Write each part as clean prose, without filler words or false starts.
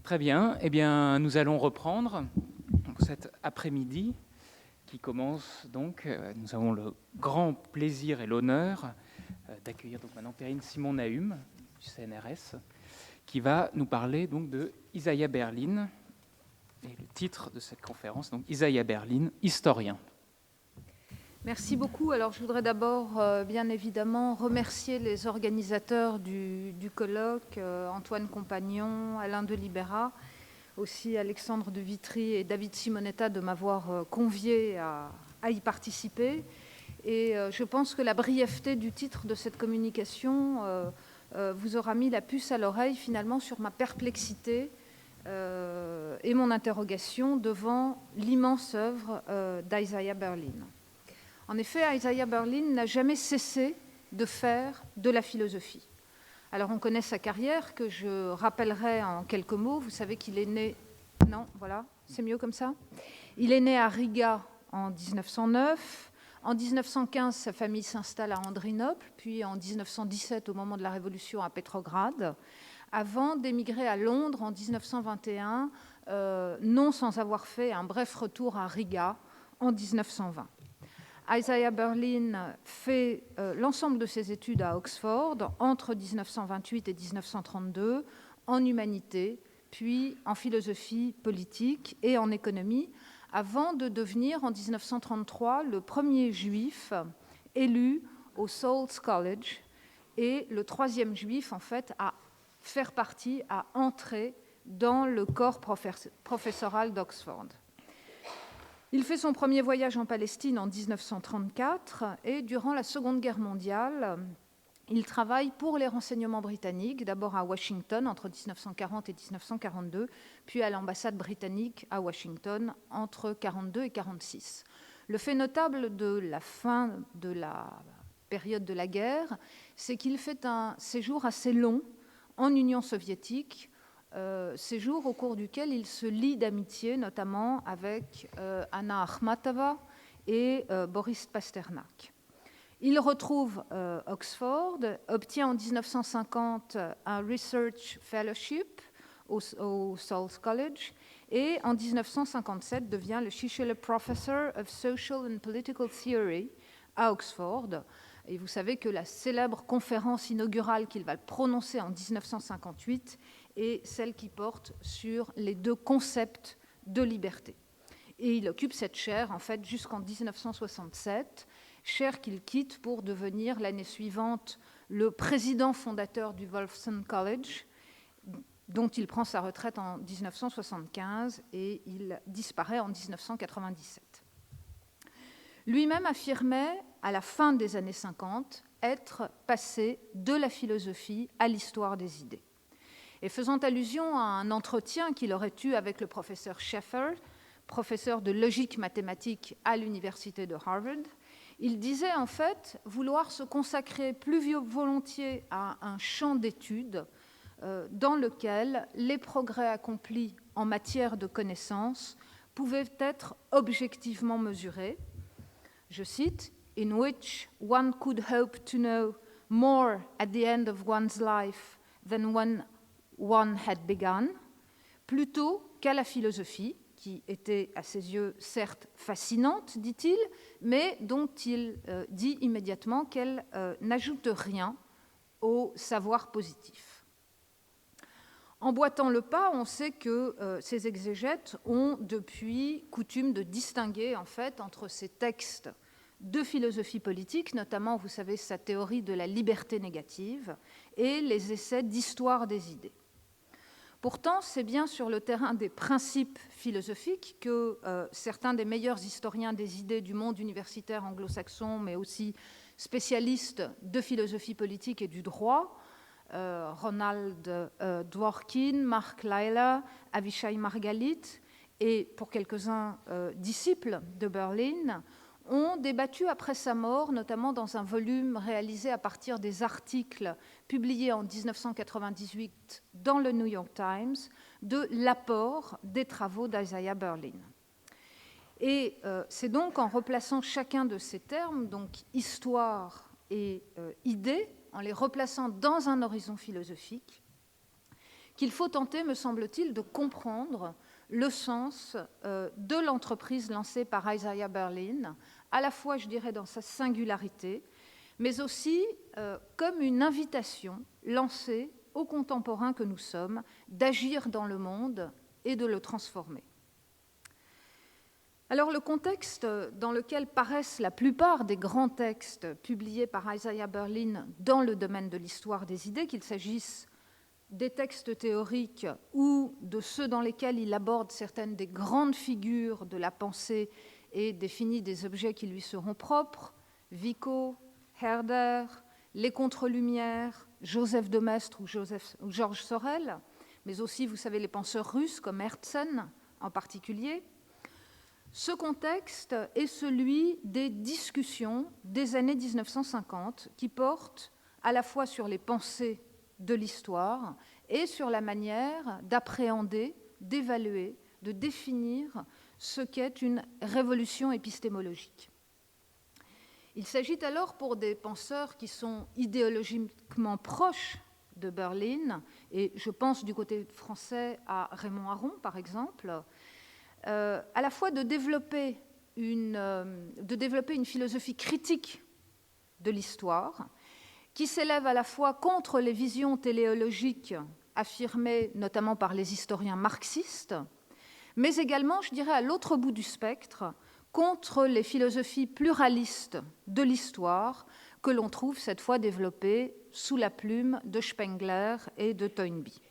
Très bien. Eh bien, nous allons reprendre cet après-midi qui commence donc. Nous avons le grand plaisir et l'honneur d'accueillir donc maintenant Perrine Simon-Nahum du CNRS qui va nous parler donc de Isaiah Berlin. Et le titre de cette conférence, donc Isaiah Berlin, historien. Merci beaucoup. Alors, je voudrais d'abord, bien évidemment, remercier les organisateurs du colloque, Antoine Compagnon, Alain de Libera, aussi Alexandre de Vitry et David Simonetta de m'avoir convié à y participer. Et je pense que la brièveté du titre de cette communication vous aura mis la puce à l'oreille, finalement, sur ma perplexité et mon interrogation devant l'immense œuvre d'Isaiah Berlin. En effet, Isaiah Berlin n'a jamais cessé de faire de la philosophie. Alors, on connaît sa carrière, que je rappellerai en quelques mots. Vous savez qu'il est né... Non, voilà, c'est mieux comme ça. Il est né à Riga en 1909. En 1915, sa famille s'installe à Andrinople, puis en 1917, au moment de la Révolution, à Pétrograd, avant d'émigrer à Londres en 1921, non sans avoir fait un bref retour à Riga en 1920. Isaiah Berlin fait l'ensemble de ses études à Oxford entre 1928 et 1932 en humanité, puis en philosophie politique et en économie, avant de devenir en 1933 le premier juif élu au Sauls College et le troisième juif en fait à faire partie, à entrer dans le corps professoral d'Oxford. Il fait son premier voyage en Palestine en 1934 et durant la Seconde Guerre mondiale, il travaille pour les renseignements britanniques, d'abord à Washington entre 1940 et 1942, puis à l'ambassade britannique à Washington entre 1942 et 1946. Le fait notable de la fin de la période de la guerre, c'est qu'il fait un séjour assez long en Union soviétique, séjour au cours duquel il se lie d'amitié, notamment avec Anna Akhmatova et Boris Pasternak. Il retrouve Oxford, obtient en 1950 un Research Fellowship au Sauls College et en 1957 devient le Schichele Professor of Social and Political Theory à Oxford. Et vous savez que la célèbre conférence inaugurale qu'il va prononcer en 1958 est celle qui porte sur les deux concepts de liberté. Et il occupe cette chaire en fait jusqu'en 1967, chaire qu'il quitte pour devenir l'année suivante le président fondateur du Wolfson College, dont il prend sa retraite en 1975 et il disparaît en 1997. Lui-même affirmait, à la fin des années 50, être passé de la philosophie à l'histoire des idées. Et faisant allusion à un entretien qu'il aurait eu avec le professeur Schaeffer, professeur de logique mathématique à l'université de Harvard, il disait en fait vouloir se consacrer plus volontiers à un champ d'études dans lequel les progrès accomplis en matière de connaissances pouvaient être objectivement mesurés. Je cite, « in which one could hope to know more at the end of one's life than when one had begun », plutôt qu'à la philosophie, qui était à ses yeux certes fascinante, dit-il, mais dont il dit immédiatement qu'elle n'ajoute rien au savoir positif. Emboîtant le pas, on sait que ces exégètes ont depuis coutume de distinguer en fait entre ces textes de philosophie politique, notamment, vous savez, sa théorie de la liberté négative, et les essais d'histoire des idées. Pourtant, c'est bien sur le terrain des principes philosophiques que certains des meilleurs historiens des idées du monde universitaire anglo-saxon, mais aussi spécialistes de philosophie politique et du droit, Ronald Dworkin, Mark Lyell, Avishai Margalit, et pour quelques-uns disciples de Berlin, ont débattu après sa mort, notamment dans un volume réalisé à partir des articles publiés en 1998 dans le New York Times, de l'apport des travaux d'Isaiah Berlin. Et c'est donc en replaçant chacun de ces termes, donc histoire et idée, en les replaçant dans un horizon philosophique, qu'il faut tenter, me semble-t-il, de comprendre le sens de l'entreprise lancée par Isaiah Berlin, à la fois, je dirais, dans sa singularité, mais aussi comme une invitation lancée aux contemporains que nous sommes d'agir dans le monde et de le transformer. Alors, le contexte dans lequel paraissent la plupart des grands textes publiés par Isaiah Berlin dans le domaine de l'histoire des idées, qu'il s'agisse des textes théoriques ou de ceux dans lesquels il aborde certaines des grandes figures de la pensée et définit des objets qui lui seront propres, Vico, Herder, les Contre-Lumières, Joseph de Maistre ou Georges Sorel, mais aussi, vous savez, les penseurs russes comme Herzen en particulier. Ce contexte est celui des discussions des années 1950 qui portent à la fois sur les pensées de l'histoire et sur la manière d'appréhender, d'évaluer, de définir ce qu'est une révolution épistémologique. Il s'agit alors pour des penseurs qui sont idéologiquement proches de Berlin, et je pense du côté français à Raymond Aron par exemple, à la fois de développer une philosophie critique de l'histoire qui s'élève à la fois contre les visions téléologiques affirmées notamment par les historiens marxistes, mais également, je dirais, à l'autre bout du spectre, contre les philosophies pluralistes de l'histoire que l'on trouve cette fois développées sous la plume de Spengler et de Toynbee.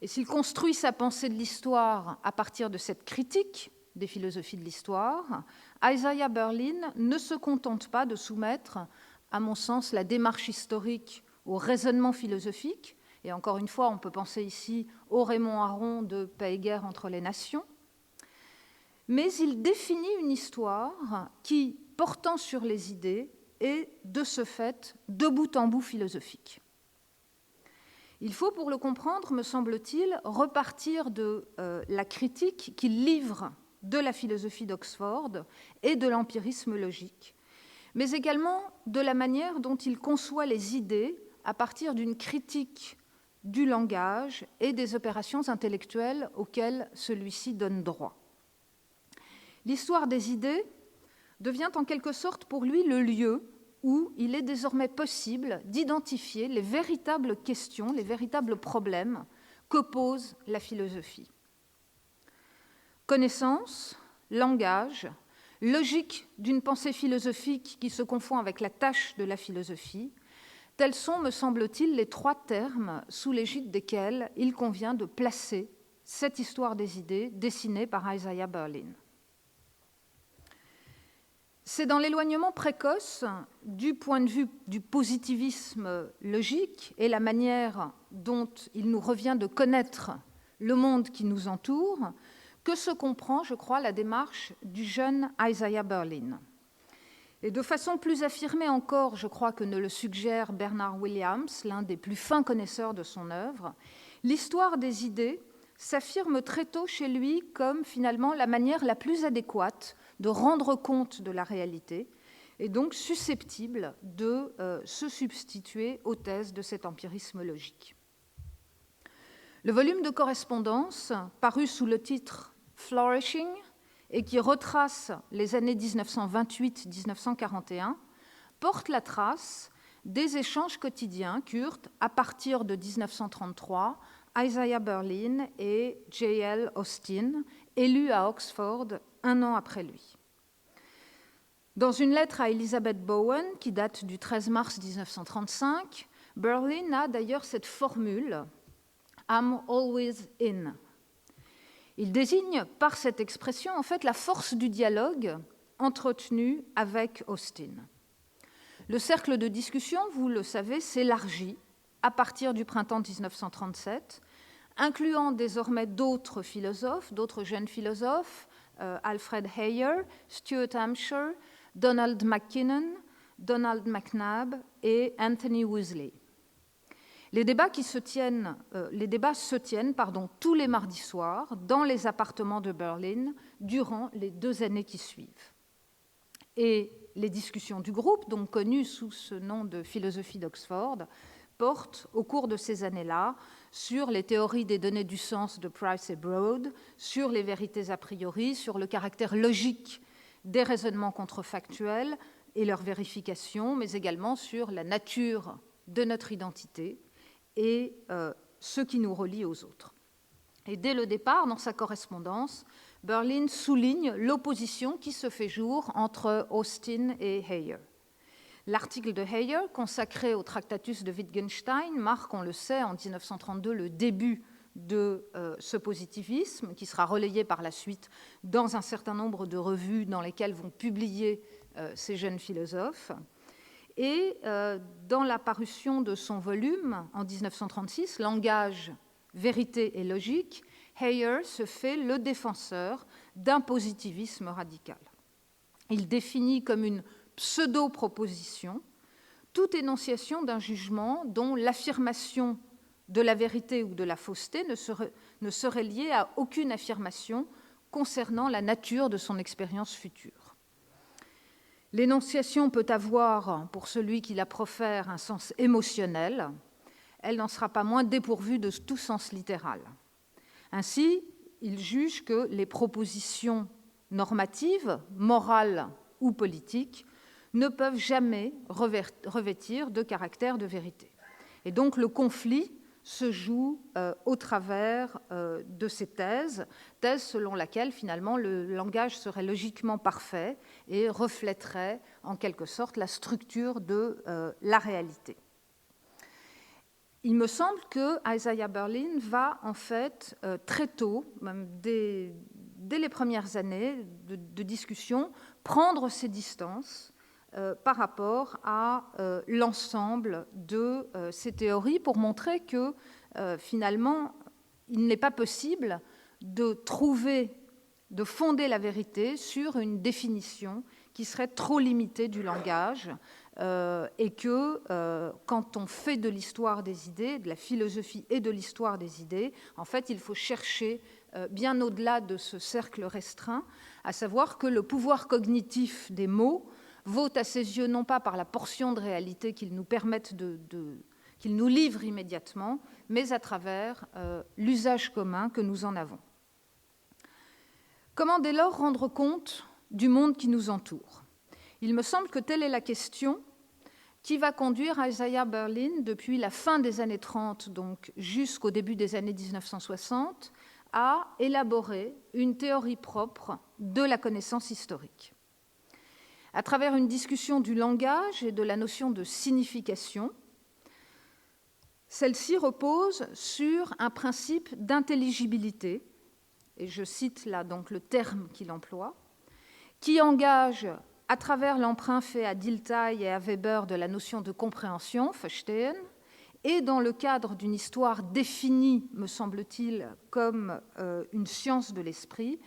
Et s'il construit sa pensée de l'histoire à partir de cette critique des philosophies de l'histoire, Isaiah Berlin ne se contente pas de soumettre, à mon sens, la démarche historique au raisonnement philosophique, et encore une fois, on peut penser ici au Raymond Aron de Paix et guerre entre les nations, mais il définit une histoire qui, portant sur les idées, est de ce fait de bout en bout philosophique. Il faut, pour le comprendre, me semble-t-il, repartir de la critique qu'il livre de la philosophie d'Oxford et de l'empirisme logique, mais également de la manière dont il conçoit les idées à partir d'une critique du langage et des opérations intellectuelles auxquelles celui-ci donne droit. L'histoire des idées devient en quelque sorte pour lui le lieu où il est désormais possible d'identifier les véritables questions, les véritables problèmes que pose la philosophie. Connaissance, langage, logique d'une pensée philosophique qui se confond avec la tâche de la philosophie, tels sont, me semble-t-il, les trois termes sous l'égide desquels il convient de placer cette histoire des idées dessinée par Isaiah Berlin. C'est dans l'éloignement précoce du point de vue du positivisme logique et la manière dont il nous revient de connaître le monde qui nous entoure que se comprend, je crois, la démarche du jeune Isaiah Berlin. Et de façon plus affirmée encore, je crois que ne le suggère Bernard Williams, l'un des plus fins connaisseurs de son œuvre, l'histoire des idées s'affirme très tôt chez lui comme finalement la manière la plus adéquate de rendre compte de la réalité et donc susceptible de se substituer aux thèses de cet empirisme logique. Le volume de correspondance, paru sous le titre « Flourishing » et qui retrace les années 1928-1941, porte la trace des échanges quotidiens qu'eurent, à partir de 1933, Isaiah Berlin et J.L. Austin, élu à Oxford un an après lui. Dans une lettre à Elizabeth Bowen, qui date du 13 mars 1935, Berlin a d'ailleurs cette formule « I'm always in ». Il désigne par cette expression en fait la force du dialogue entretenu avec Austin. Le cercle de discussion, vous le savez, s'élargit à partir du printemps 1937, incluant désormais d'autres philosophes, d'autres jeunes philosophes, Alfred Heyer, Stuart Hampshire, Donald McKinnon, Donald McNabb et Anthony Woosley. Les débats se tiennent tous les mardis soirs dans les appartements de Berlin durant les 2 années qui suivent. Et les discussions du groupe, donc connues sous ce nom de philosophie d'Oxford, portent au cours de ces années-là sur les théories des données du sens de Price et Broad, sur les vérités a priori, sur le caractère logique des raisonnements contrefactuels et leur vérification, mais également sur la nature de notre identité et ce qui nous relie aux autres. Et dès le départ, dans sa correspondance, Berlin souligne l'opposition qui se fait jour entre Austin et Heyer. L'article de Heyer, consacré au Tractatus de Wittgenstein, marque, on le sait, en 1932 le début de ce positivisme, qui sera relayé par la suite dans un certain nombre de revues dans lesquelles vont publier ces jeunes philosophes. Et dans la parution de son volume, en 1936, Langage, vérité et logique, Heyer se fait le défenseur d'un positivisme radical. Il définit comme une pseudo-proposition toute énonciation d'un jugement dont l'affirmation de la vérité ou de la fausseté ne serait liée à aucune affirmation concernant la nature de son expérience future. L'énonciation peut avoir, pour celui qui la profère, un sens émotionnel. Elle n'en sera pas moins dépourvue de tout sens littéral. Ainsi, il juge que les propositions normatives, morales ou politiques, ne peuvent jamais revêtir de caractère de vérité. Et donc le conflit se joue au travers de ces thèse selon laquelle finalement le langage serait logiquement parfait et reflèterait en quelque sorte la structure de la réalité. Il me semble que Isaiah Berlin va en fait très tôt, même dès les premières années de discussion, prendre ses distances par rapport à l'ensemble de ces théories pour montrer que finalement il n'est pas possible de fonder la vérité sur une définition qui serait trop limitée du langage et que quand on fait de l'histoire des idées, de la philosophie et de l'histoire des idées, en fait il faut chercher bien au-delà de ce cercle restreint, à savoir que le pouvoir cognitif des mots vaut à ses yeux non pas par la portion de réalité qu'ils nous permettent qu'ils nous livrent immédiatement, mais à travers l'usage commun que nous en avons. Comment dès lors rendre compte du monde qui nous entoure ? Il me semble que telle est la question qui va conduire Isaiah Berlin, depuis la fin des années 30, donc jusqu'au début des années 1960, à élaborer une théorie propre de la connaissance historique. À travers une discussion du langage et de la notion de signification, celle-ci repose sur un principe d'intelligibilité, et je cite là donc le terme qu'il emploie, qui engage, à travers l'emprunt fait à Dilthey et à Weber de la notion de compréhension, Verstehen, et dans le cadre d'une histoire définie, me semble-t-il, comme une science de l'esprit,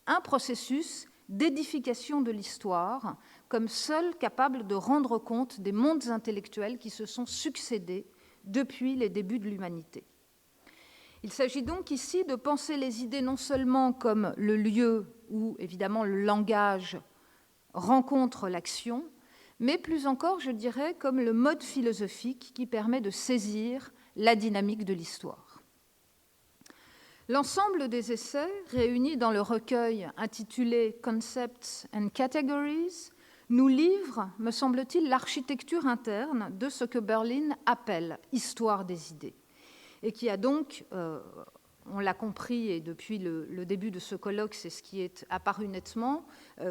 un processus d'édification de l'histoire comme seul capable de rendre compte des mondes intellectuels qui se sont succédés depuis les débuts de l'humanité. Il s'agit donc ici de penser les idées non seulement comme le lieu où, évidemment, le langage rencontre l'action, mais plus encore, je dirais, comme le mode philosophique qui permet de saisir la dynamique de l'histoire. L'ensemble des essais, réunis dans le recueil intitulé « Concepts and Categories », nous livre, me semble-t-il, l'architecture interne de ce que Berlin appelle « histoire des idées », et qui a donc, on l'a compris, et depuis le début de ce colloque, c'est ce qui est apparu nettement,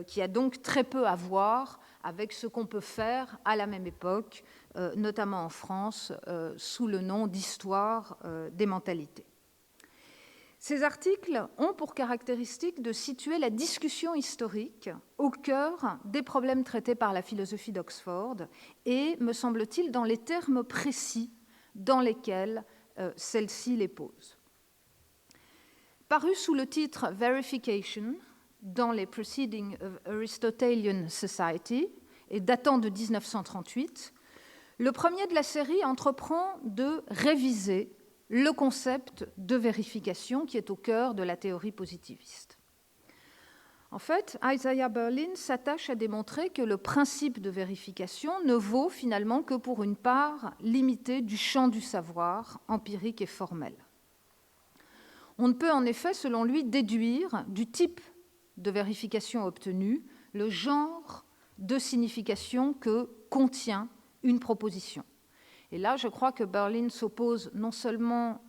qui a donc très peu à voir avec ce qu'on peut faire à la même époque, notamment en France, sous le nom d'histoire des mentalités. Ces articles ont pour caractéristique de situer la discussion historique au cœur des problèmes traités par la philosophie d'Oxford et, me semble-t-il, dans les termes précis dans lesquels celle-ci les pose. Paru sous le titre « Verification » dans les Proceedings of Aristotelian Society et datant de 1938, le premier de la série entreprend de réviser le concept de vérification qui est au cœur de la théorie positiviste. En fait, Isaiah Berlin s'attache à démontrer que le principe de vérification ne vaut finalement que pour une part limitée du champ du savoir empirique et formel. On ne peut en effet, selon lui, déduire du type de vérification obtenue le genre de signification que contient une proposition. Et là, je crois que Berlin s'oppose non seulement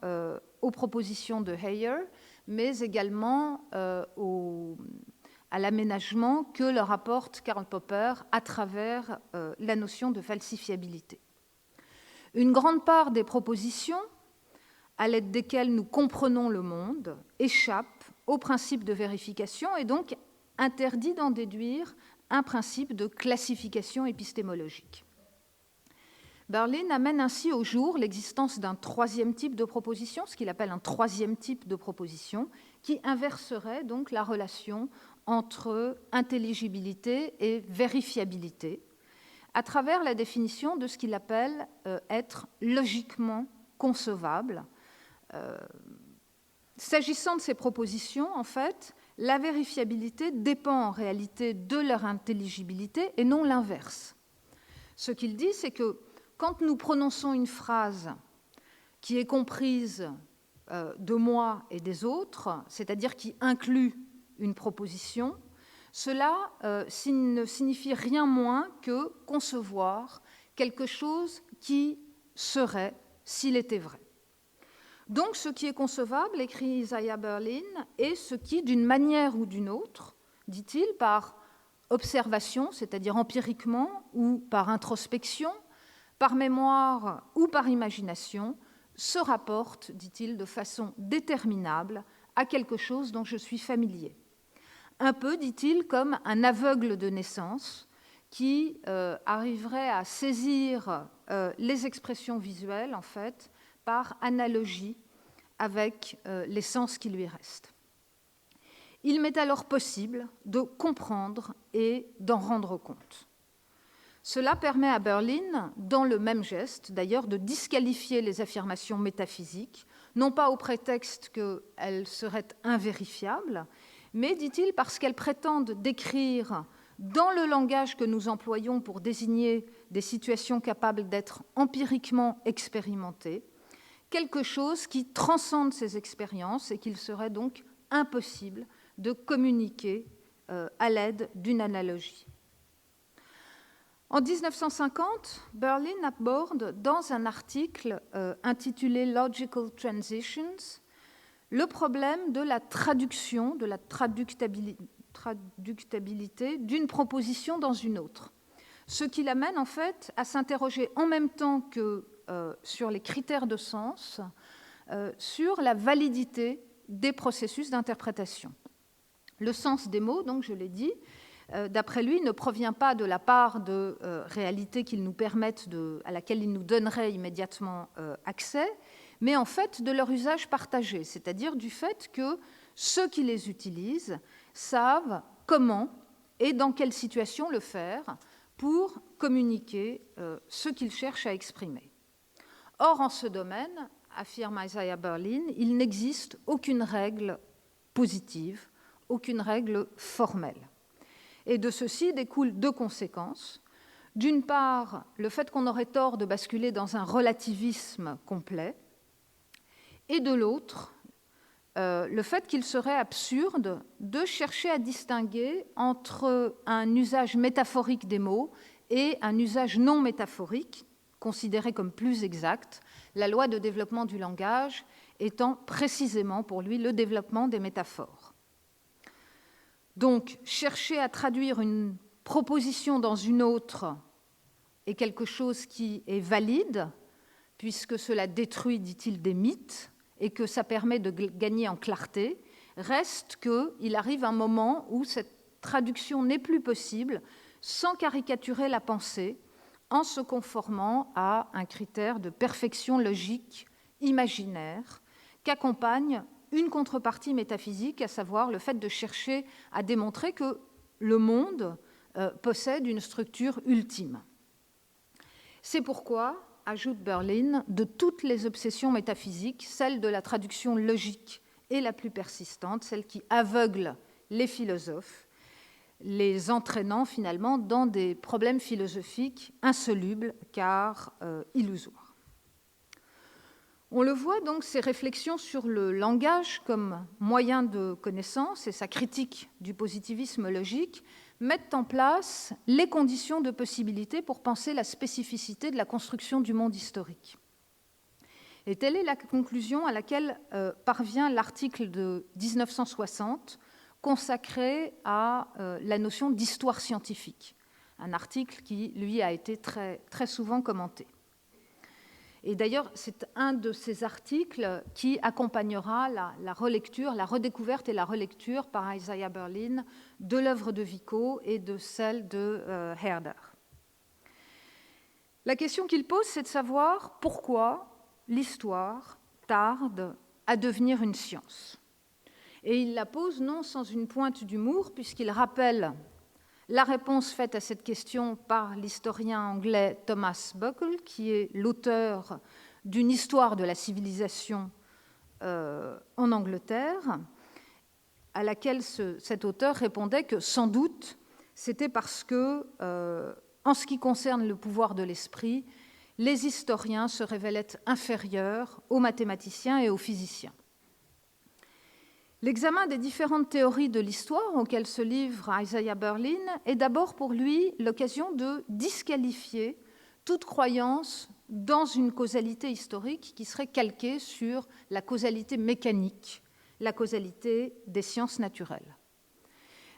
aux propositions de Heyer, mais également à l'aménagement que leur apporte Karl Popper à travers la notion de falsifiabilité. Une grande part des propositions à l'aide desquelles nous comprenons le monde échappent au principe de vérification et donc interdit d'en déduire un principe de classification épistémologique. Berlin amène ainsi au jour l'existence d'un troisième type de proposition, ce qu'il appelle un troisième type de proposition, qui inverserait donc la relation entre intelligibilité et vérifiabilité, à travers la définition de ce qu'il appelle être logiquement concevable. S'agissant de ces propositions, en fait, la vérifiabilité dépend en réalité de leur intelligibilité et non l'inverse. Ce qu'il dit, c'est que quand nous prononçons une phrase qui est comprise de moi et des autres, c'est-à-dire qui inclut une proposition, cela ne signifie rien moins que concevoir quelque chose qui serait s'il était vrai. Donc, ce qui est concevable, écrit Isaiah Berlin, est ce qui, d'une manière ou d'une autre, dit-il, par observation, c'est-à-dire empiriquement, ou par introspection, par mémoire ou par imagination, se rapporte, dit-il, de façon déterminable à quelque chose dont je suis familier. Un peu, dit-il, comme un aveugle de naissance qui arriverait à saisir les expressions visuelles, en fait, par analogie avec les sens qui lui restent. Il m'est alors possible de comprendre et d'en rendre compte. Cela permet à Berlin, dans le même geste d'ailleurs, de disqualifier les affirmations métaphysiques, non pas au prétexte qu'elles seraient invérifiables, mais, dit-il, parce qu'elles prétendent décrire, dans le langage que nous employons pour désigner des situations capables d'être empiriquement expérimentées, quelque chose qui transcende ces expériences et qu'il serait donc impossible de communiquer à l'aide d'une analogie. En 1950, Berlin aborde dans un article intitulé « Logical Transitions » le problème de la traduction, de la traductabilité d'une proposition dans une autre. Ce qui l'amène en fait à s'interroger en même temps que sur les critères de sens, sur la validité des processus d'interprétation. Le sens des mots, donc je l'ai dit, d'après lui, ne provient pas de la part de réalités qu'ils nous permettent à laquelle ils nous donneraient immédiatement accès, mais en fait de leur usage partagé, c'est-à-dire du fait que ceux qui les utilisent savent comment et dans quelle situation le faire pour communiquer ce qu'ils cherchent à exprimer. Or, en ce domaine, affirme Isaiah Berlin, il n'existe aucune règle positive, aucune règle formelle. Et de ceci découlent deux conséquences. D'une part, le fait qu'on aurait tort de basculer dans un relativisme complet, et de l'autre, le fait qu'il serait absurde de chercher à distinguer entre un usage métaphorique des mots et un usage non métaphorique, considéré comme plus exact, la loi de développement du langage étant précisément pour lui le développement des métaphores. Donc, chercher à traduire une proposition dans une autre est quelque chose qui est valide, puisque cela détruit, dit-il, des mythes, et que ça permet de gagner en clarté. Reste qu'il arrive un moment où cette traduction n'est plus possible sans caricaturer la pensée, en se conformant à un critère de perfection logique imaginaire qu'accompagne une contrepartie métaphysique, à savoir le fait de chercher à démontrer que le monde possède une structure ultime. C'est pourquoi, ajoute Berlin, de toutes les obsessions métaphysiques, celle de la traduction logique est la plus persistante, celle qui aveugle les philosophes les entraînant finalement dans des problèmes philosophiques insolubles car illusoires. On le voit donc, ces réflexions sur le langage comme moyen de connaissance et sa critique du positivisme logique mettent en place les conditions de possibilité pour penser la spécificité de la construction du monde historique. Et telle est la conclusion à laquelle parvient l'article de 1960 consacré à la notion d'histoire scientifique, un article qui, lui, a été très, très souvent commenté. Et d'ailleurs, c'est un de ces articles qui accompagnera la relecture, la redécouverte et la relecture par Isaiah Berlin de l'œuvre de Vico et de celle de Herder. La question qu'il pose, c'est de savoir pourquoi l'histoire tarde à devenir une science. Et il la pose non sans une pointe d'humour, puisqu'il rappelle la réponse faite à cette question par l'historien anglais Thomas Buckle, qui est l'auteur d'une histoire de la civilisation en Angleterre, à laquelle cet auteur répondait que sans doute c'était parce que, en ce qui concerne le pouvoir de l'esprit, les historiens se révélaient inférieurs aux mathématiciens et aux physiciens. L'examen des différentes théories de l'histoire auxquelles se livre Isaiah Berlin est d'abord pour lui l'occasion de disqualifier toute croyance dans une causalité historique qui serait calquée sur la causalité mécanique, la causalité des sciences naturelles.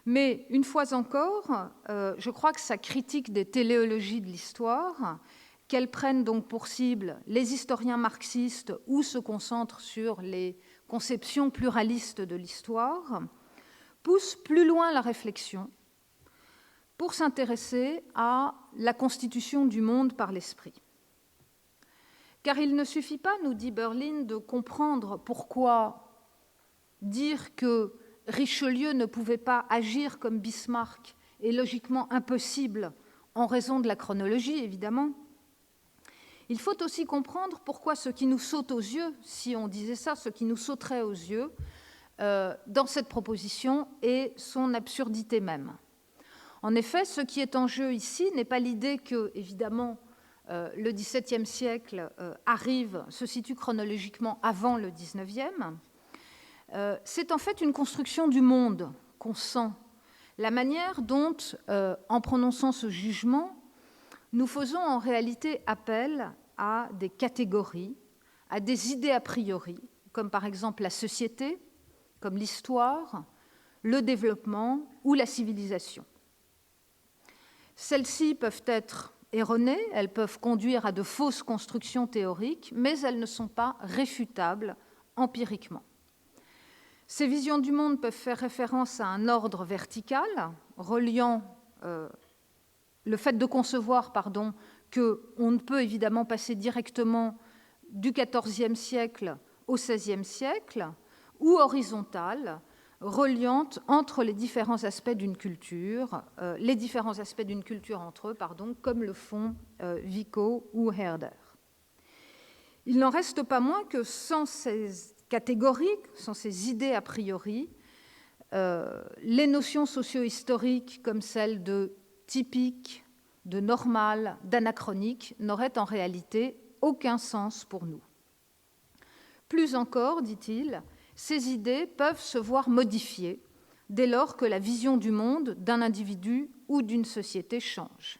Mais une fois encore, je crois que sa critique des téléologies de l'histoire, qu'elles prennent donc pour cible les historiens marxistes ou se concentrent sur les conception pluraliste de l'histoire, pousse plus loin la réflexion pour s'intéresser à la constitution du monde par l'esprit. Car il ne suffit pas, nous dit Berlin, de comprendre pourquoi dire que Richelieu ne pouvait pas agir comme Bismarck est logiquement impossible en raison de la chronologie, évidemment. Il faut aussi comprendre pourquoi ce qui nous saute aux yeux, si on disait ça, ce qui nous sauterait aux yeux dans cette proposition est son absurdité même. En effet, ce qui est en jeu ici n'est pas l'idée que, évidemment, le XVIIe siècle se situe chronologiquement avant le XIXe. C'est en fait une construction du monde qu'on sent, la manière dont, en prononçant ce jugement, nous faisons en réalité appel à des catégories, à des idées a priori, comme par exemple la société, comme l'histoire, le développement ou la civilisation. Celles-ci peuvent être erronées, elles peuvent conduire à de fausses constructions théoriques, mais elles ne sont pas réfutables empiriquement. Ces visions du monde peuvent faire référence à un ordre vertical, reliant le fait de concevoir, qu'on ne peut évidemment passer directement du XIVe siècle au XVIe siècle, ou horizontal, reliant entre les différents aspects d'une culture, entre eux, comme le font Vico ou Herder. Il n'en reste pas moins que sans ces catégories, sans ces idées a priori, les notions socio-historiques comme celles de typique, de normal, d'anachronique n'auraient en réalité aucun sens pour nous. Plus encore, dit-il, ces idées peuvent se voir modifiées dès lors que la vision du monde d'un individu ou d'une société change.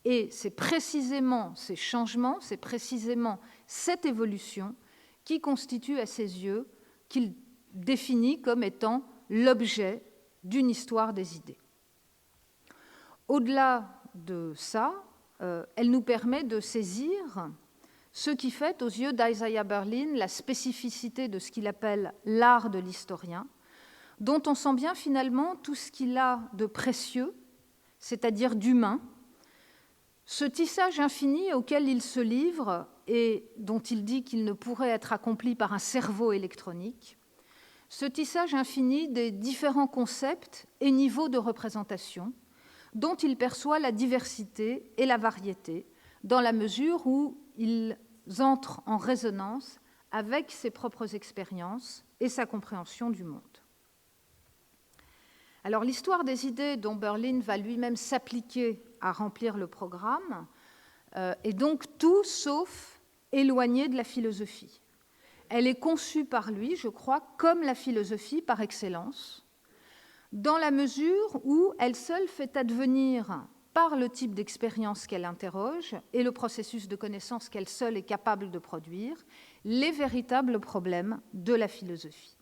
Et c'est précisément ces changements, c'est précisément cette évolution qui constitue à ses yeux, qu'il définit comme étant l'objet d'une histoire des idées. Au-delà de ça, elle nous permet de saisir ce qui fait, aux yeux d'Isaiah Berlin, la spécificité de ce qu'il appelle l'art de l'historien, dont on sent bien finalement tout ce qu'il a de précieux, c'est-à-dire d'humain, ce tissage infini auquel il se livre et dont il dit qu'il ne pourrait être accompli par un cerveau électronique, ce tissage infini des différents concepts et niveaux de représentation dont il perçoit la diversité et la variété, dans la mesure où ils entrent en résonance avec ses propres expériences et sa compréhension du monde. Alors l'histoire des idées dont Berlin va lui-même s'appliquer à remplir le programme est donc tout sauf éloignée de la philosophie. Elle est conçue par lui, je crois, comme la philosophie par excellence, dans la mesure où elle seule fait advenir, par le type d'expérience qu'elle interroge et le processus de connaissance qu'elle seule est capable de produire, les véritables problèmes de la philosophie.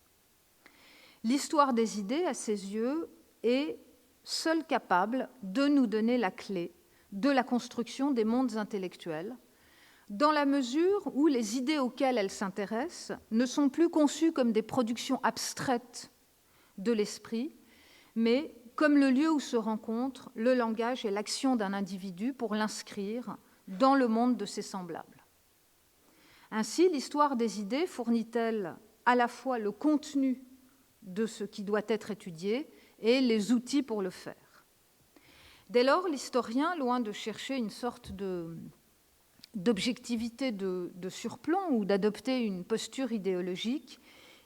L'histoire des idées, à ses yeux, est seule capable de nous donner la clé de la construction des mondes intellectuels, dans la mesure où les idées auxquelles elle s'intéresse ne sont plus conçues comme des productions abstraites de l'esprit, mais comme le lieu où se rencontrent le langage et l'action d'un individu pour l'inscrire dans le monde de ses semblables. Ainsi, l'histoire des idées fournit-elle à la fois le contenu de ce qui doit être étudié et les outils pour le faire. Dès lors, l'historien, loin de chercher une sorte d'objectivité de surplomb ou d'adopter une posture idéologique,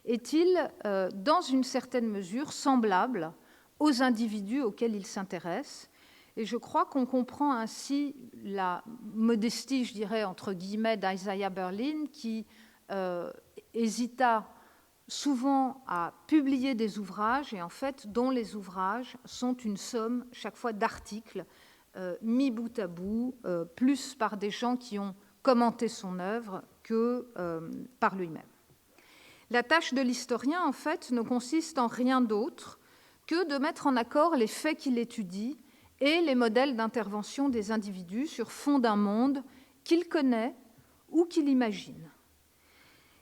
est-il, dans une certaine mesure, semblable aux individus auxquels il s'intéresse. Et je crois qu'on comprend ainsi la modestie, je dirais, entre guillemets, d'Isaiah Berlin, qui hésita souvent à publier des ouvrages, et en fait, dont les ouvrages sont une somme, chaque fois, d'articles mis bout à bout, plus par des gens qui ont commenté son œuvre que par lui-même. La tâche de l'historien, en fait, ne consiste en rien d'autre que de mettre en accord les faits qu'il étudie et les modèles d'intervention des individus sur fond d'un monde qu'il connaît ou qu'il imagine.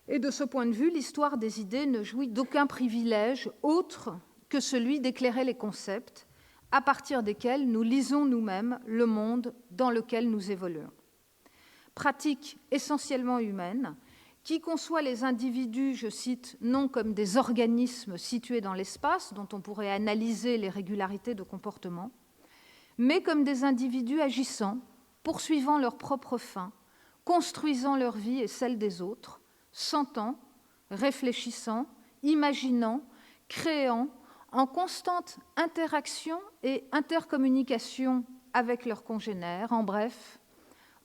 Et de ce point de vue, l'histoire des idées ne jouit d'aucun privilège autre que celui d'éclairer les concepts à partir desquels nous lisons nous-mêmes le monde dans lequel nous évoluons. Pratique essentiellement humaine, qui conçoit les individus, je cite, non comme des organismes situés dans l'espace dont on pourrait analyser les régularités de comportement, mais comme des individus agissant, poursuivant leurs propres fins, construisant leur vie et celle des autres, sentant, réfléchissant, imaginant, créant, en constante interaction et intercommunication avec leurs congénères, en bref,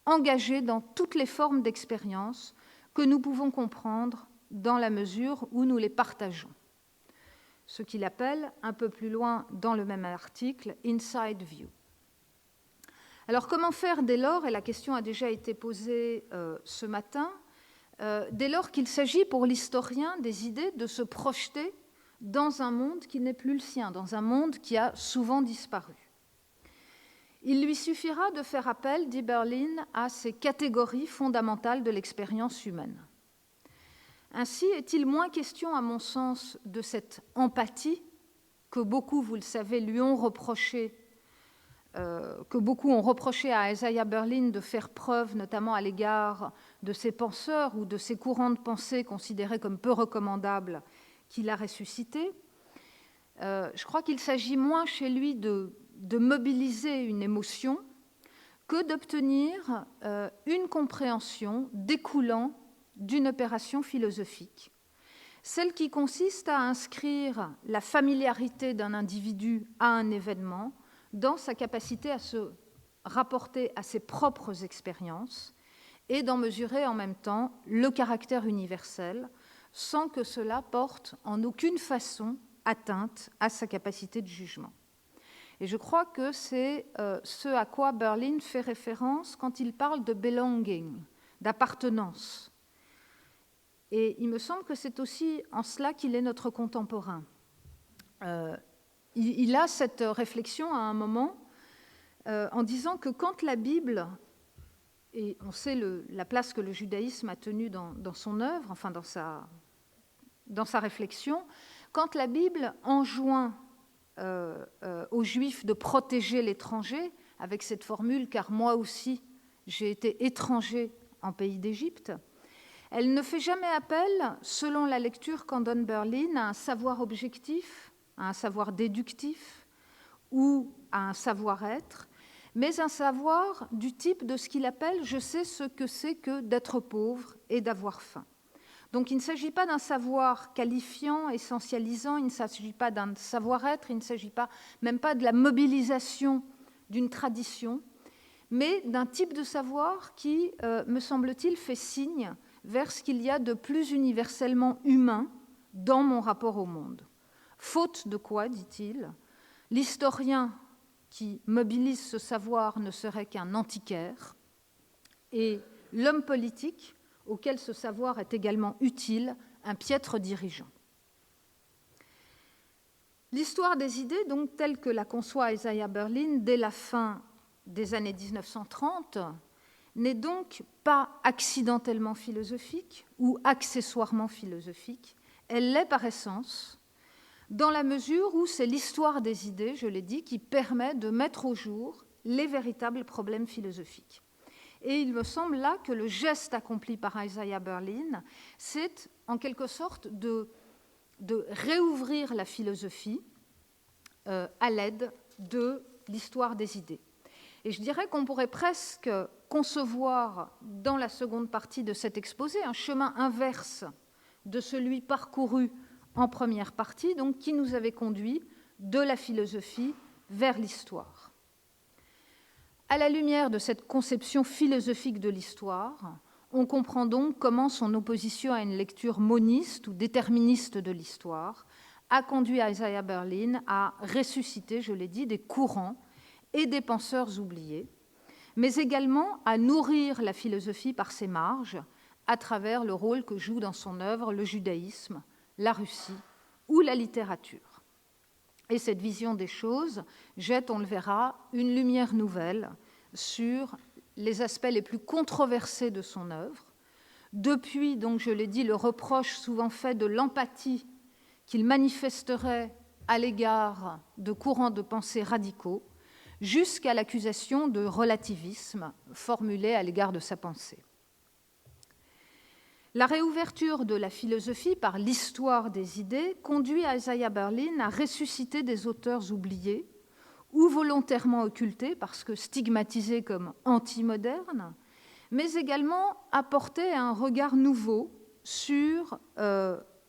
engagés dans toutes les formes d'expérience que nous pouvons comprendre dans la mesure où nous les partageons. Ce qu'il appelle, un peu plus loin dans le même article, « inside view ». Alors comment faire dès lors, et la question a déjà été posée ce matin, dès lors qu'il s'agit pour l'historien des idées de se projeter dans un monde qui n'est plus le sien, dans un monde qui a souvent disparu. Il lui suffira de faire appel, dit Berlin, à ces catégories fondamentales de l'expérience humaine. Ainsi, est-il moins question, à mon sens, de cette empathie que beaucoup, vous le savez, lui ont reproché, que beaucoup ont reproché à Isaiah Berlin de faire preuve, notamment à l'égard de ses penseurs ou de ses courants de pensée considérés comme peu recommandables, qu'il a ressuscités. Je crois qu'il s'agit moins chez lui de mobiliser une émotion que d'obtenir une compréhension découlant d'une opération philosophique, celle qui consiste à inscrire la familiarité d'un individu à un événement dans sa capacité à se rapporter à ses propres expériences et d'en mesurer en même temps le caractère universel, sans que cela porte en aucune façon atteinte à sa capacité de jugement. Et je crois que c'est ce à quoi Berlin fait référence quand il parle de belonging, d'appartenance. Et il me semble que c'est aussi en cela qu'il est notre contemporain. Il a cette réflexion à un moment en disant que quand la Bible, et on sait la place que le judaïsme a tenue dans son œuvre, enfin dans sa réflexion, quand la Bible enjoint aux Juifs de protéger l'étranger, avec cette formule « car moi aussi j'ai été étranger en pays d'Égypte », elle ne fait jamais appel, selon la lecture qu'en donne Berlin, à un savoir objectif, à un savoir déductif ou à un savoir-être, mais un savoir du type de ce qu'il appelle « je sais ce que c'est que d'être pauvre et d'avoir faim ». Donc il ne s'agit pas d'un savoir qualifiant, essentialisant, il ne s'agit pas d'un savoir-être, il ne s'agit pas, même pas de la mobilisation d'une tradition, mais d'un type de savoir qui, me semble-t-il, fait signe vers ce qu'il y a de plus universellement humain dans mon rapport au monde. Faute de quoi, dit-il, l'historien qui mobilise ce savoir ne serait qu'un antiquaire, et l'homme politique, auquel ce savoir est également utile, un piètre dirigeant. L'histoire des idées, donc, telle que la conçoit Isaiah Berlin dès la fin des années 1930, n'est donc pas accidentellement philosophique ou accessoirement philosophique. Elle l'est par essence, dans la mesure où c'est l'histoire des idées, je l'ai dit, qui permet de mettre au jour les véritables problèmes philosophiques. Et il me semble là que le geste accompli par Isaiah Berlin, c'est en quelque sorte de réouvrir la philosophie à l'aide de l'histoire des idées. Et je dirais qu'on pourrait presque concevoir dans la seconde partie de cet exposé un chemin inverse de celui parcouru en première partie, donc qui nous avait conduit de la philosophie vers l'histoire. À la lumière de cette conception philosophique de l'histoire, on comprend donc comment son opposition à une lecture moniste ou déterministe de l'histoire a conduit Isaiah Berlin à ressusciter, je l'ai dit, des courants et des penseurs oubliés, mais également à nourrir la philosophie par ses marges à travers le rôle que joue dans son œuvre le judaïsme, la Russie ou la littérature. Et cette vision des choses jette, on le verra, une lumière nouvelle sur les aspects les plus controversés de son œuvre, depuis, donc je l'ai dit, le reproche souvent fait de l'empathie qu'il manifesterait à l'égard de courants de pensée radicaux, jusqu'à l'accusation de relativisme formulée à l'égard de sa pensée. La réouverture de la philosophie par l'histoire des idées conduit Isaiah Berlin à ressusciter des auteurs oubliés ou volontairement occultés parce que stigmatisés comme anti-modernes, mais également à porter un regard nouveau sur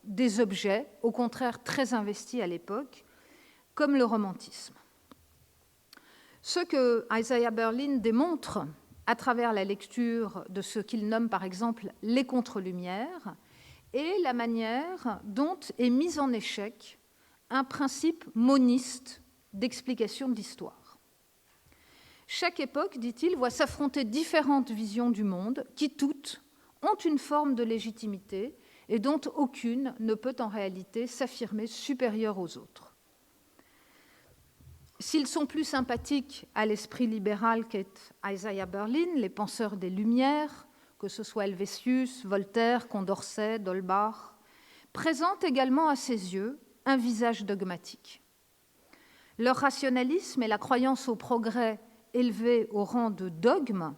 des objets, au contraire très investis à l'époque, comme le romantisme. Ce que Isaiah Berlin démontre à travers la lecture de ce qu'il nomme par exemple les contre-lumières et la manière dont est mis en échec un principe moniste d'explication de l'histoire. Chaque époque, dit-il, voit s'affronter différentes visions du monde qui toutes ont une forme de légitimité et dont aucune ne peut en réalité s'affirmer supérieure aux autres. S'ils sont plus sympathiques à l'esprit libéral qu'est Isaiah Berlin, les penseurs des Lumières, que ce soit Helvétius, Voltaire, Condorcet, d'Holbach, présentent également à ses yeux un visage dogmatique. Leur rationalisme et la croyance au progrès élevé au rang de dogme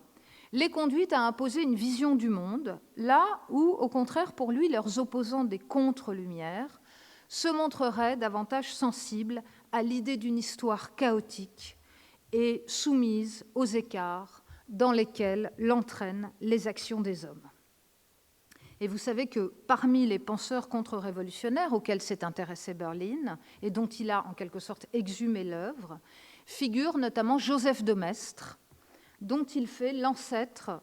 les conduit à imposer une vision du monde, là où, au contraire, pour lui, leurs opposants des contre-lumières se montreraient davantage sensibles à l'idée d'une histoire chaotique et soumise aux écarts dans lesquels l'entraînent les actions des hommes. Et vous savez que parmi les penseurs contre-révolutionnaires auxquels s'est intéressé Berlin et dont il a en quelque sorte exhumé l'œuvre, figure notamment Joseph de Maistre, dont il fait l'ancêtre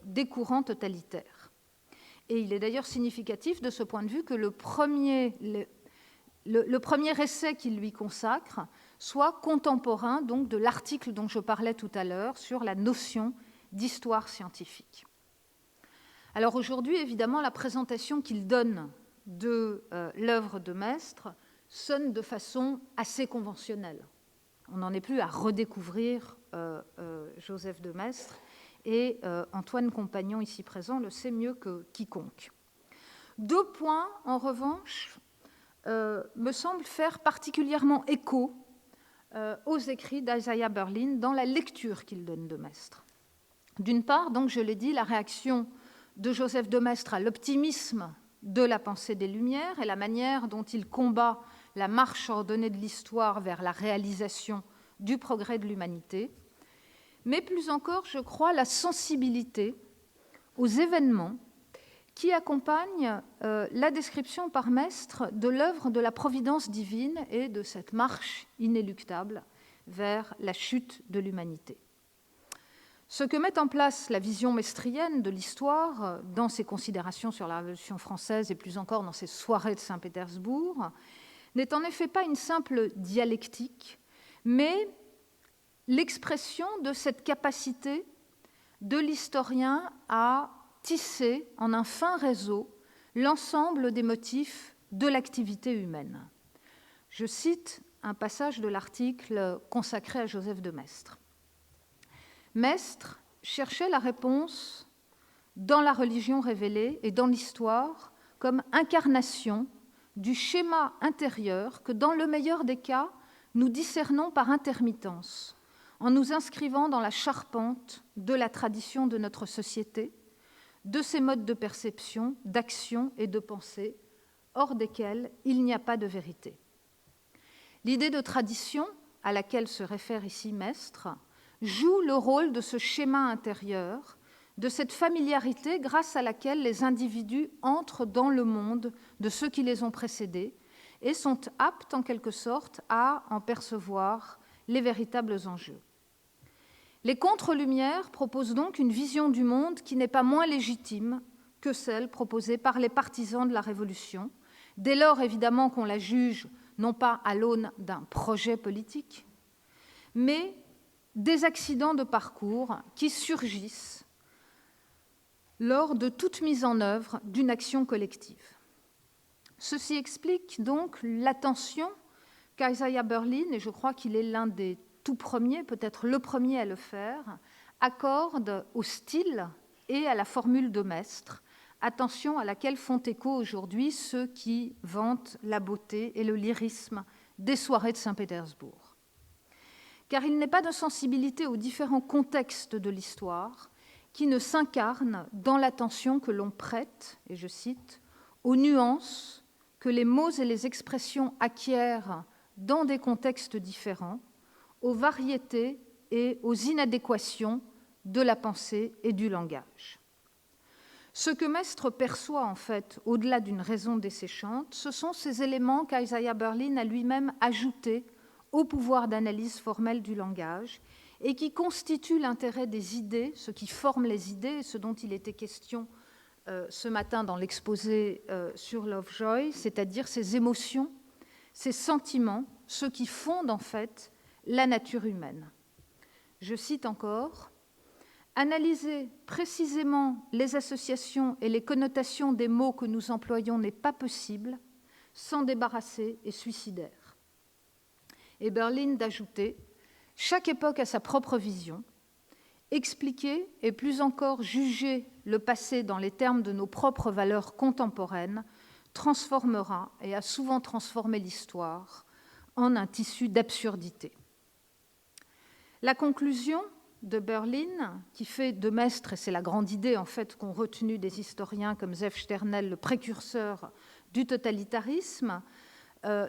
des courants totalitaires. Et il est d'ailleurs significatif de ce point de vue que le premier essai qu'il lui consacre soit contemporain donc, de l'article dont je parlais tout à l'heure sur la notion d'histoire scientifique. Alors aujourd'hui, évidemment, la présentation qu'il donne de l'œuvre de Maistre sonne de façon assez conventionnelle. On n'en est plus à redécouvrir Joseph de Maistre, et Antoine Compagnon, ici présent, le sait mieux que quiconque. Deux points, en revanche, me semblent faire particulièrement écho aux écrits d'Isaiah Berlin dans la lecture qu'il donne de Maistre. D'une part, donc, je l'ai dit, la réaction de Joseph de Maistre à l'optimisme de la pensée des Lumières et la manière dont il combat la marche ordonnée de l'histoire vers la réalisation du progrès de l'humanité, mais plus encore, je crois, la sensibilité aux événements qui accompagne la description par Maistre de l'œuvre de la providence divine et de cette marche inéluctable vers la chute de l'humanité. Ce que met en place la vision mestrienne de l'histoire dans ses considérations sur la Révolution française et plus encore dans ses soirées de Saint-Pétersbourg n'est en effet pas une simple dialectique, mais l'expression de cette capacité de l'historien à tisser en un fin réseau l'ensemble des motifs de l'activité humaine. Je cite un passage de l'article consacré à Joseph de Maistre. Maistre cherchait la réponse dans la religion révélée et dans l'histoire comme incarnation du schéma intérieur que, dans le meilleur des cas, nous discernons par intermittence, en nous inscrivant dans la charpente de la tradition de notre société, de ses modes de perception, d'action et de pensée, hors desquels il n'y a pas de vérité. L'idée de tradition, à laquelle se réfère ici Maistre, joue le rôle de ce schéma intérieur, de cette familiarité grâce à laquelle les individus entrent dans le monde de ceux qui les ont précédés et sont aptes, en quelque sorte, à en percevoir les véritables enjeux. Les contre-lumières proposent donc une vision du monde qui n'est pas moins légitime que celle proposée par les partisans de la Révolution, dès lors évidemment qu'on la juge non pas à l'aune d'un projet politique, mais des accidents de parcours qui surgissent lors de toute mise en œuvre d'une action collective. Ceci explique donc l'attention qu'Isaiah Berlin, et je crois qu'il est l'un des tout premier, peut-être le premier à le faire, accorde au style et à la formule de Maistre, attention à laquelle font écho aujourd'hui ceux qui vantent la beauté et le lyrisme des soirées de Saint-Pétersbourg. Car il n'est pas de sensibilité aux différents contextes de l'histoire qui ne s'incarne dans l'attention que l'on prête, et je cite, aux nuances que les mots et les expressions acquièrent dans des contextes différents, aux variétés et aux inadéquations de la pensée et du langage. Ce que Maistre perçoit en fait, au-delà d'une raison desséchante, ce sont ces éléments qu'Isaiah Berlin a lui-même ajoutés au pouvoir d'analyse formelle du langage et qui constituent l'intérêt des idées, ce qui forme les idées, ce dont il était question ce matin dans l'exposé sur Lovejoy, c'est-à-dire ces émotions, ces sentiments, ce qui fondent en fait la nature humaine. Je cite encore, « Analyser précisément les associations et les connotations des mots que nous employons n'est pas possible, s'en débarrasser est suicidaire. » Et Berlin d'ajouter, « Chaque époque a sa propre vision. Expliquer et plus encore juger le passé dans les termes de nos propres valeurs contemporaines transformera et a souvent transformé l'histoire en un tissu d'absurdité. » La conclusion de Berlin, qui fait de Maistre, et c'est la grande idée en fait qu'ont retenu des historiens comme Zef Sternel, le précurseur du totalitarisme,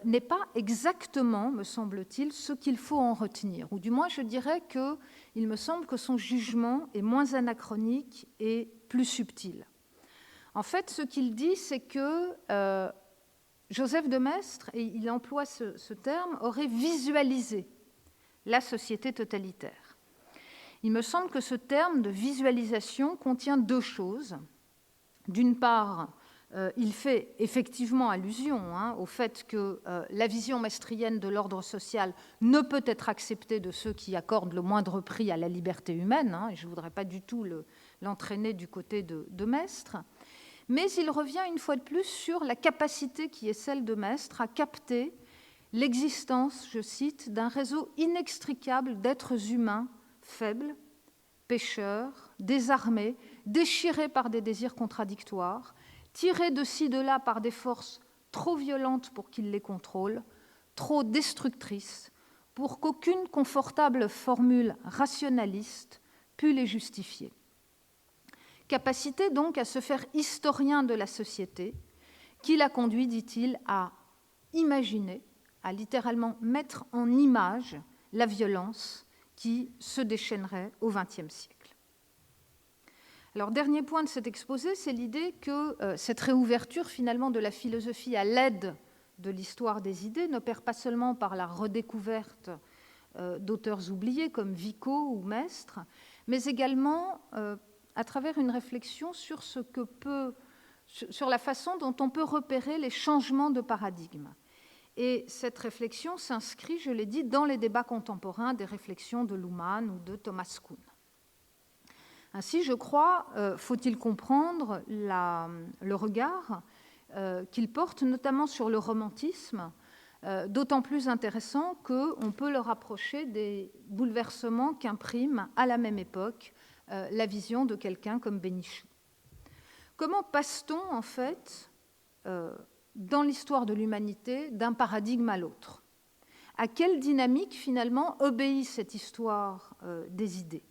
n'est pas exactement, me semble-t-il, ce qu'il faut en retenir. Ou du moins, je dirais qu'il me semble que son jugement est moins anachronique et plus subtil. En fait, ce qu'il dit, c'est que Joseph de Maistre, et il emploie ce terme, aurait visualisé la société totalitaire. Il me semble que ce terme de visualisation contient deux choses. D'une part, il fait effectivement allusion au fait que la vision maestrienne de l'ordre social ne peut être acceptée de ceux qui accordent le moindre prix à la liberté humaine, et je ne voudrais pas du tout l'entraîner du côté de Maistre, mais il revient une fois de plus sur la capacité qui est celle de Maistre à capter l'existence, je cite, d'un réseau inextricable d'êtres humains faibles, pécheurs, désarmés, déchirés par des désirs contradictoires, tirés de ci, de là par des forces trop violentes pour qu'ils les contrôlent, trop destructrices pour qu'aucune confortable formule rationaliste pût les justifier. Capacité donc à se faire historien de la société qui l'a conduit, dit-il, à imaginer, à littéralement mettre en image la violence qui se déchaînerait au XXe siècle. Alors, dernier point de cet exposé, c'est l'idée que cette réouverture finalement de la philosophie à l'aide de l'histoire des idées n'opère pas seulement par la redécouverte d'auteurs oubliés comme Vico ou Maistre, mais également à travers une réflexion sur la façon dont on peut repérer les changements de paradigme. Et cette réflexion s'inscrit, je l'ai dit, dans les débats contemporains des réflexions de Luhmann ou de Thomas Kuhn. Ainsi, je crois, faut-il comprendre le regard qu'il porte notamment sur le romantisme, d'autant plus intéressant qu'on peut le rapprocher des bouleversements qu'imprime à la même époque la vision de quelqu'un comme Bénichou. Comment passe-t-on, en fait, dans l'histoire de l'humanité, d'un paradigme à l'autre? À quelle dynamique, finalement, obéit cette histoire des idées?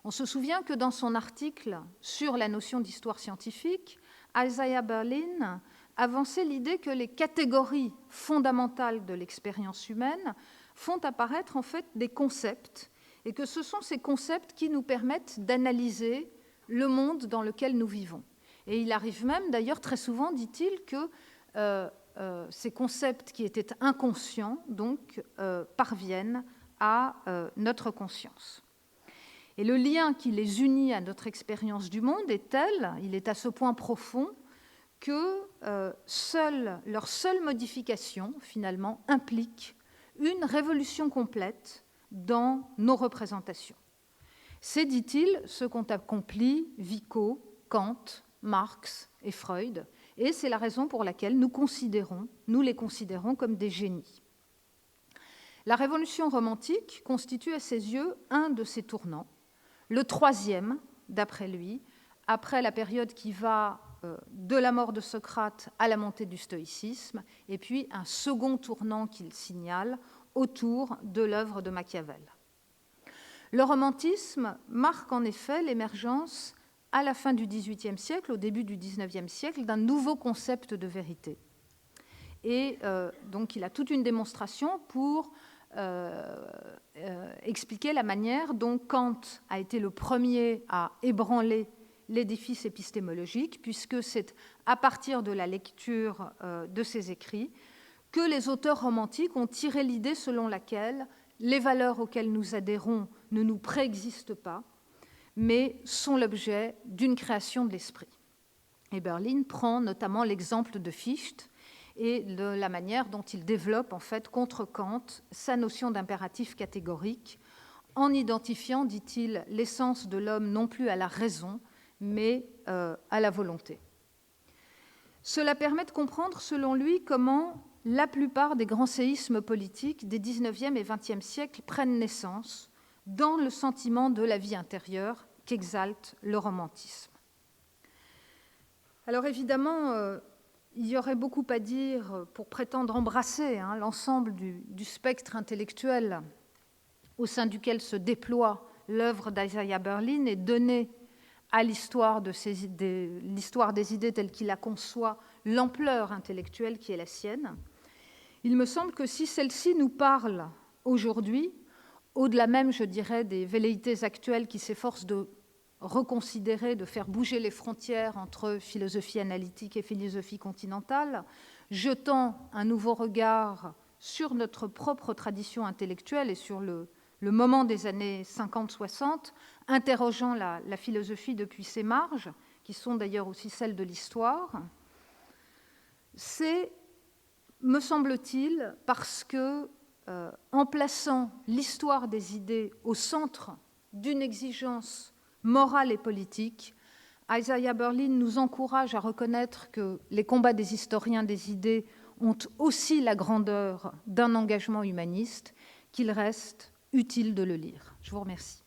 On se souvient que dans son article sur la notion d'histoire scientifique, Isaiah Berlin avançait l'idée que les catégories fondamentales de l'expérience humaine font apparaître en fait des concepts et que ce sont ces concepts qui nous permettent d'analyser le monde dans lequel nous vivons. Et il arrive même, d'ailleurs, très souvent, dit-il, que ces concepts qui étaient inconscients donc, parviennent à notre conscience. Et le lien qui les unit à notre expérience du monde est tel, il est à ce point profond, que leur seule modification, finalement, implique une révolution complète dans nos représentations. C'est, dit-il, ce qu'ont accompli Vico, Kant, Marx et Freud, et c'est la raison pour laquelle nous les considérons comme des génies. La révolution romantique constitue à ses yeux un de ces tournants, le troisième, d'après lui, après la période qui va de la mort de Socrate à la montée du stoïcisme, et puis un second tournant qu'il signale autour de l'œuvre de Machiavel. Le romantisme marque en effet l'émergence, à la fin du XVIIIe siècle, au début du XIXe siècle, d'un nouveau concept de vérité. Et donc il a toute une démonstration pour expliquer la manière dont Kant a été le premier à ébranler l'édifice épistémologique, puisque c'est à partir de la lecture de ses écrits que les auteurs romantiques ont tiré l'idée selon laquelle les valeurs auxquelles nous adhérons ne nous préexistent pas, mais sont l'objet d'une création de l'esprit. Et Berlin prend notamment l'exemple de Fichte et de la manière dont il développe, en fait, contre Kant, sa notion d'impératif catégorique, en identifiant, dit-il, l'essence de l'homme non plus à la raison, mais à la volonté. Cela permet de comprendre, selon lui, comment la plupart des grands séismes politiques des XIXe et XXe siècles prennent naissance dans le sentiment de la vie intérieure qu'exalte le romantisme. Alors évidemment, il y aurait beaucoup à dire pour prétendre embrasser l'ensemble du spectre intellectuel au sein duquel se déploie l'œuvre d'Isaiah Berlin et donner à l'histoire des idées telle qu'il la conçoit l'ampleur intellectuelle qui est la sienne. Il me semble que si celle-ci nous parle aujourd'hui, au-delà même, je dirais, des velléités actuelles qui s'efforcent de reconsidérer, de faire bouger les frontières entre philosophie analytique et philosophie continentale, jetant un nouveau regard sur notre propre tradition intellectuelle et sur le moment des années 50-60, interrogeant la philosophie depuis ses marges, qui sont d'ailleurs aussi celles de l'histoire, c'est, me semble-t-il, parce que, en plaçant l'histoire des idées au centre d'une exigence morale et politique, Isaiah Berlin nous encourage à reconnaître que les combats des historiens des idées ont aussi la grandeur d'un engagement humaniste, qu'il reste utile de le lire. Je vous remercie.